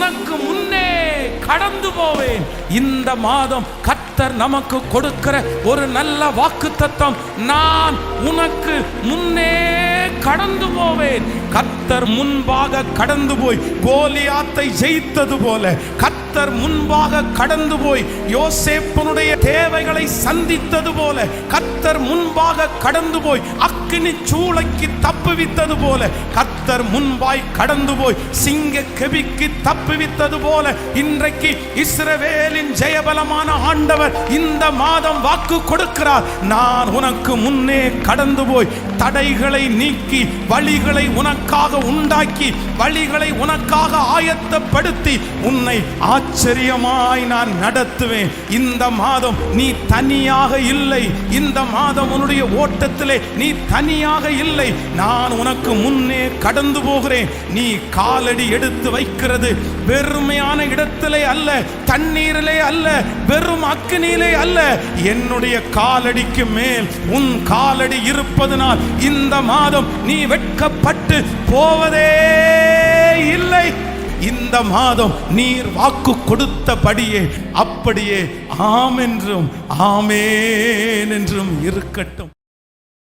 உனக்கு முன்னே கடந்து போவேன். இந்த மாதம் கர்த்தர் நமக்கு கொடுக்கிற ஒரு நல்ல வாக்குத்தத்தம், நான் உனக்கு முன்னே கடந்து போவேன். கர்த்தர் முன்பாக கடந்து போய் கோலியாத்தை ஜெயித்தது போல, கர்த்தர் முன்பாக கடந்து போய் யோசேப்பனுடைய தேவைகளை சந்தித்தது போல, கர்த்தர் முன்பாக கடந்து போய் அக்கினி சூளைக்கு தப்புவித்தது போல, கர்த்தர் முன்பாய் கடந்து போய் சிங்க கெபிக்கு தப்புவித்தது போல, இன்றைக்கு இஸ்ரவேலின் ஜெயபலமான ஆண்டவர் இந்த மாதம் வாக்கு கொடுக்கிறார். நான் உனக்கு முன்னே கடந்து போய் தடைகளை நீக்கி, வழிகளை உனக்காக உண்டாக்கி, வழிகளை உனக்காக ஆயத்தப்படுத்தி உன்னை ஆச்சரியமாய் நான் நடத்துவேன். இந்த மாதம் நீ தனியாக இல்லை. இந்த மாதம் உன்னுடைய ஓட்டத்திலே நீ தனியாக இல்லை. நான் உனக்கு முன்னே கடந்து போகிறேன். நீ காலடி எடுத்து வைக்கிறது வெறுமையான இடத்திலே அல்ல, தண்ணீரிலே அல்ல, வெறும் அக்கினியிலே அல்ல. என்னுடைய காலடிக்கு மேல் உன் காலடி இருப்பதனால் இந்த மாதம் நீ வெட்கப்பட்டு போவதே இல்லை. இந்த மாதம் நீர் வாக்கு கொடுத்தபடியே அப்படியே ஆம் என்றும் ஆமேன் என்றும் இருக்கட்டும்.